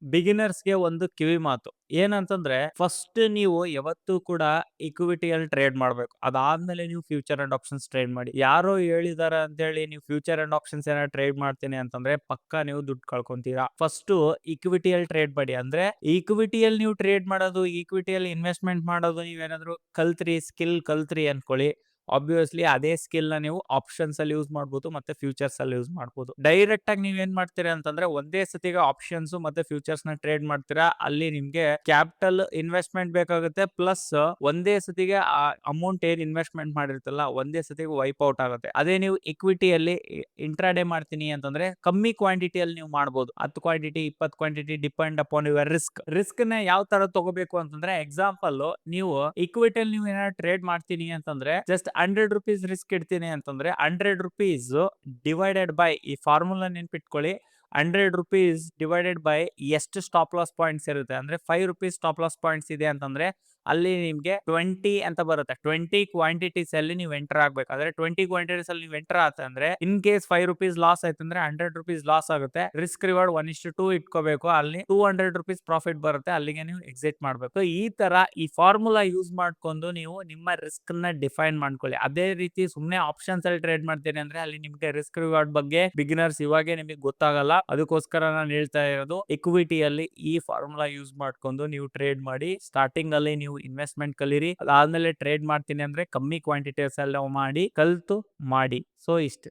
ಬಿಗಿನರ್ಸ್‌ಗೆ ಒಂದು ಕಿವಿ ಮಾತು. ಏನಂತಂದ್ರೆ ಫಸ್ಟ್ ನೀವು ಯಾವತ್ತೂ ಕೂಡ ಇಕ್ವಿಟಿಯಲ್ಲಿ ಟ್ರೇಡ್ ಮಾಡ್ಬೇಕು. ಅದಾದ್ಮೇಲೆ ನೀವು ಫ್ಯೂಚರ್ ಅಂಡ್ ಆಪ್ಷನ್ಸ್ ಟ್ರೇಡ್ ಮಾಡಿ. ಯಾರೋ ಹೇಳಿದಾರೆ ಅಂತೇಳಿ ನೀವು ಫ್ಯೂಚರ್ ಅಂಡ್ ಆಪ್ಷನ್ಸ್ ಏನಾದ್ರು ಟ್ರೇಡ್ ಮಾಡ್ತೀನಿ ಅಂತಂದ್ರೆ ಪಕ್ಕಾ ನೀವು ದುಡ್ಡು ಕಳ್ಕೊಂತೀರಾ. ಫಸ್ಟು ಇಕ್ವಿಟಿಯಲ್ಲಿ ಟ್ರೇಡ್ ಮಾಡಿ. ಅಂದ್ರೆ ಈಕ್ವಿಟಿಯಲ್ಲಿ ನೀವು ಟ್ರೇಡ್ ಮಾಡೋದು, ಈಕ್ವಿಟಿಯಲ್ಲಿ ಇನ್ವೆಸ್ಟ್‌ಮೆಂಟ್ ಮಾಡೋದು ನೀವೇನಾದ್ರು ಕಲ್ತ್ರಿ, ಸ್ಕಿಲ್ ಕಲ್ತ್ರಿ ಅನ್ಕೊಳ್ಳಿ. ಆಬ್ವಿಯಸ್ಲಿ ಅದೇ ಸ್ಕಿಲ್‌ನ ನೀವು ಆಪ್ಷನ್ಸ್ ಅಲ್ಲಿ ಯೂಸ್ ಮಾಡ್ಬೋದು ಮತ್ತೆ ಫ್ಯೂಚರ್ಸ್ ಅಲ್ಲಿ ಯೂಸ್ ಮಾಡ್ಬೋದು. ಡೈರೆಕ್ಟ್ ಆಗಿ ನೀವೇನ್ ಮಾಡ್ತೀರಾ ಅಂತಂದ್ರೆ ಒಂದೇ ಸತಿಗೆ ಆಪ್ಷನ್ಸ್ ಮತ್ತೆ ಫ್ಯೂಚರ್ಸ್‌ನ ಟ್ರೇಡ್ ಮಾಡ್ತೀರಾ. ಅಲ್ಲಿ ನಿಮ್ಗೆ ಕ್ಯಾಪಿಟಲ್ ಇನ್ವೆಸ್ಟ್‌ಮೆಂಟ್ ಬೇಕಾಗುತ್ತೆ. ಪ್ಲಸ್ ಒಂದೇ ಸತಿಗೆ ಆ ಅಮೌಂಟ್ ಏನ್ ಇನ್ವೆಸ್ಟ್‌ಮೆಂಟ್ ಮಾಡಿರ್ತೀರಲ್ಲ ಒಂದೇ ಸತಿಗೆ ವೈಪ್ ಔಟ್ ಆಗುತ್ತೆ. ಅದೇ ನೀವು ಇಕ್ವಿಟಿಯಲ್ಲಿ ಇಂಟ್ರಾಡೇ ಮಾಡ್ತೀನಿ ಅಂತಂದ್ರೆ ಕಮ್ಮಿ ಕ್ವಾಂಟಿಟಿಯಲ್ಲಿ ನೀವು ಮಾಡ್ಬೋದು. 10 quantity, 20 quantity depend upon your risk. ರಿಸ್ಕ್‌ನ ಯಾವ ತರ ತಗೋಬೇಕು ಅಂತಂದ್ರೆ ಎಕ್ಸಾಂಪಲ್ ನೀವು ಇಕ್ವಿಟಿಯಲ್ಲಿ ನೀವು ಏನಾದ್ರು ಟ್ರೇಡ್ ಮಾಡ್ತೀನಿ ಅಂತಂದ್ರೆ ಜಸ್ಟ್ ₹100 ರಿಸ್ಕ್ ಇಡ್ತೀನಿ ಅಂತಂದ್ರೆ ₹100 ಡಿವೈಡೆಡ್ ಬೈ ಈ ಫಾರ್ಮುಲಾ ನೆನ್ಪಿಟ್ಕೊಳ್ಳಿ. ₹100 ಡಿವೈಡೆಡ್ ಬೈ ಎಷ್ಟು ಸ್ಟಾಪ್ ಲಾಸ್ ಪಾಯಿಂಟ್ಸ್ ಇರುತ್ತೆ ಅಂದ್ರೆ ₹5 ಸ್ಟಾಪ್ ಲಾಸ್ ಪಾಯಿಂಟ್ಸ್ ಇದೆ ಅಂತಂದ್ರೆ ಅಲ್ಲಿ ನಿಮ್ಗೆ 20 ಅಂತ ಬರುತ್ತೆ. 20 ಕ್ವಾಂಟಿಟೀಸ್ ಅಲ್ಲಿ ನೀವು ಎಂಟರ್ ಆಗ್ಬೇಕಾದ್ರೆ 20 ಕ್ವಾಂಟಿಟೀಸ್ ಅಲ್ಲಿ ನೀವು ಎಂಟರ್ ಆತಂದ್ರೆ ಇನ್ ಕೇಸ್ ₹5 ಲಾಸ್ ಆಯ್ತಂದ್ರೆ ₹100 ಲಾಸ್ ಆಗುತ್ತೆ. ರಿಸ್ಕ್ ರಿವಾರ್ಡ್ 1:2 ಇಟ್ಕೋಬೇಕು. ಅಲ್ಲಿ ₹200 ಪ್ರಾಫಿಟ್ ಬರುತ್ತೆ. ಅಲ್ಲಿಗೆ ನೀವು ಎಕ್ಸಿಟ್ ಮಾಡ್ಬೇಕು. ಈ ತರ ಈ ಫಾರ್ಮುಲಾ ಯೂಸ್ ಮಾಡ್ಕೊಂಡು ನೀವು ನಿಮ್ಮ ರಿಸ್ಕ್ ನ ಡಿಫೈನ್ ಮಾಡ್ಕೊಳ್ಳಿ. ಅದೇ ರೀತಿ ಸುಮ್ನೆ ಆಪ್ಷನ್ಸ್ ಅಲ್ಲಿ ಟ್ರೇಡ್ ಮಾಡ್ತೀನಿ ಅಂದ್ರೆ ಅಲ್ಲಿ ನಿಮ್ಗೆ ರಿಸ್ಕ್ ರಿವಾರ್ಡ್ ಬಗ್ಗೆ ಬಿಗಿನರ್ಸ್ ಇವಾಗೆ ನಿಮಗೆ ಗೊತ್ತಾಗಲ್ಲ. ಅದಕ್ಕೋಸ್ಕರ ನಾನು ಹೇಳ್ತಾ ಇರೋದು ಇಕ್ವಿಟಿಯಲ್ಲಿ ಈ ಫಾರ್ಮುಲಾ ಯೂಸ್ ಮಾಡ್ಕೊಂಡು ನೀವು ಟ್ರೇಡ್ ಮಾಡಿ. ಸ್ಟಾರ್ಟಿಂಗ್ ಅಲ್ಲಿ ನೀವು ಇನ್ವೆಸ್ಟ್‌ಮೆಂಟ್ ಕಲೀರಿ. ಅದಾದ್ಮೇಲೆ ಟ್ರೇಡ್ ಮಾಡ್ತೀನಿ ಅಂದ್ರೆ ಕಮ್ಮಿ ಕ್ವಾಂಟಿಟೀಸ್ ಎಲ್ಲ ಮಾಡಿ ಕಲ್ತು ಮಾಡಿ. ಸೊ ಇಷ್ಟೇ.